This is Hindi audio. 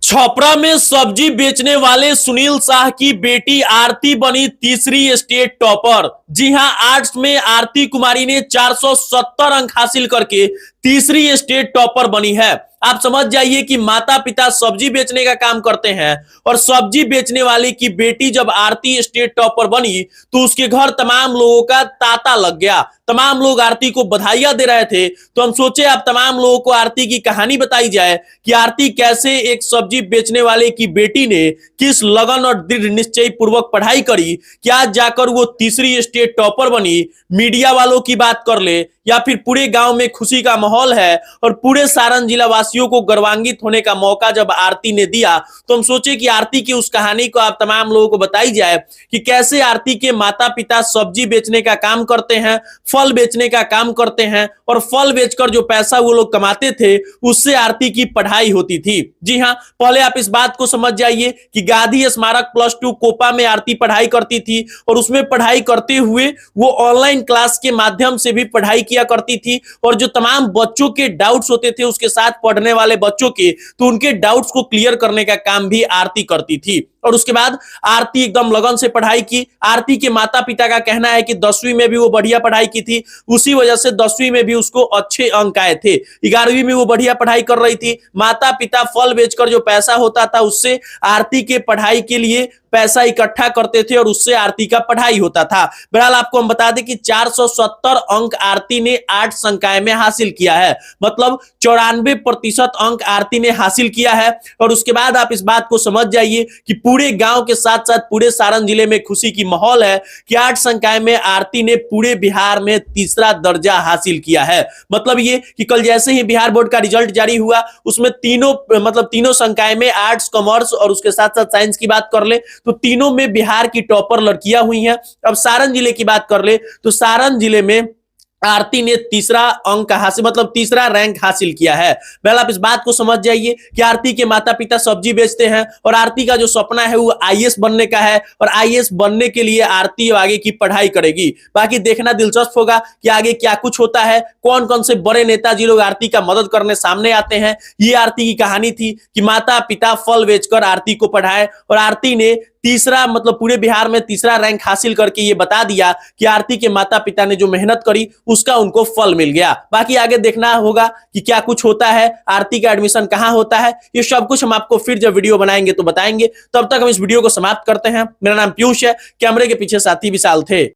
छपरा में सब्जी बेचने वाले सुनील शाह की बेटी आरती बनी तीसरी स्टेट टॉपर। जी हां, आर्ट्स में आरती कुमारी ने 470 अंक हासिल करके तीसरी स्टेट टॉपर बनी है। आप समझ जाइए कि माता पिता सब्जी बेचने का काम करते हैं और सब्जी बेचने वाले की बेटी जब आरती स्टेट टॉपर बनी तो उसके घर तमाम लोगों का तांता लग गया। तमाम लोग आरती को बधाइयां दे रहे थे। तो हम सोचे आप तमाम लोगों को आरती की कहानी बताई जाए कि आरती कैसे एक सब्जी बेचने वाले की बेटी ने किस लगन और दृढ़ निश्चय पूर्वक पढ़ाई करी कि आज जाकर वो तीसरी स्टेट टॉपर बनी। मीडिया वालों की बात कर ले या फिर पूरे गांव में खुशी का माहौल है और पूरे सारण जिला वासियों को गर्वान्वित होने का मौका जब आरती ने दिया तो हम सोचे कि आरती की उस कहानी को आप तमाम लोगों को बताई जाए कि कैसे आरती के माता पिता सब्जी बेचने का काम करते हैं, फल बेचने का काम करते हैं और फल बेचकर जो पैसा वो लोग कमाते थे उससे आरती की पढ़ाई होती थी। जी हां, पहले आप इस बात को समझ जाइए कि गांधी स्मारक +2 कोपा में आरती पढ़ाई करती थी और उसमें पढ़ाई करते हुए वो ऑनलाइन क्लास के माध्यम से भी पढ़ाई किया करती थी और जो तमाम बच्चों के डाउट्स होते थे उसके साथ पढ़ने वाले बच्चों के, तो उनके डाउट्स को क्लियर करने का काम भी आरती करती थी। और उसके बाद आरती एकदम लगन से पढ़ाई की। आरती के माता पिता का कहना है कि 10वीं में भी वो बढ़िया पढ़ाई की थी, उसी वजह से 10वीं में भी उसको अच्छे अंक आए थे। 11वीं में वो बढ़िया पढ़ाई कर रही थी। माता पिता फल बेचकर जो पैसा होता था उससे आरती के पढ़ाई के लिए पैसा इकट्ठा करते थे और उससे आरती का पढ़ाई होता था। बहरहाल आपको हम बता दें कि 470 अंक आरती ने 8 संकाय में हासिल किया है, मतलब 94% अंक आरती ने हासिल किया है। और उसके बाद आप इस बात को समझ जाइए कि पूरे गांव के साथ साथ पूरे सारण जिले में खुशी की माहौल है कि 8 संकाय में आरती ने पूरे बिहार में तीसरा दर्जा हासिल किया है। मतलब ये कि कल जैसे ही बिहार बोर्ड का रिजल्ट जारी हुआ उसमें तीनों संकाय में आर्ट्स, कॉमर्स और उसके साथ साथ साइंस की बात कर ले तो तीनों में बिहार की टॉपर लड़कियां हुई हैं। अब सारण जिले की बात कर ले तो सारण जिले में आरती ने तीसरा अंक हासिल, मतलब तीसरा रैंक हासिल किया है। पहले आप इस बात को समझ जाइए कि आरती के माता पिता सब्जी बेचते हैं और आरती का जो सपना है वो आईएएस बनने का है और आईएएस बनने के लिए आरती आगे की पढ़ाई करेगी। बाकी देखना दिलचस्प होगा कि आगे क्या कुछ होता है, कौन कौन से बड़े नेताजी लोग आरती का मदद करने सामने आते हैं। ये आरती की कहानी थी कि माता पिता फल बेचकर आरती को पढ़ाए और आरती ने तीसरा, मतलब पूरे बिहार में तीसरा रैंक हासिल करके ये बता दिया कि आरती के माता पिता ने जो मेहनत करी उसका उनको फल मिल गया। बाकी आगे देखना होगा कि क्या कुछ होता है, आरती का एडमिशन कहां होता है, ये सब कुछ हम आपको फिर जब वीडियो बनाएंगे तो बताएंगे। तब तक हम इस वीडियो को समाप्त करते हैं। मेरा नाम पीयूष है, कैमरे के पीछे साथी विशाल थे।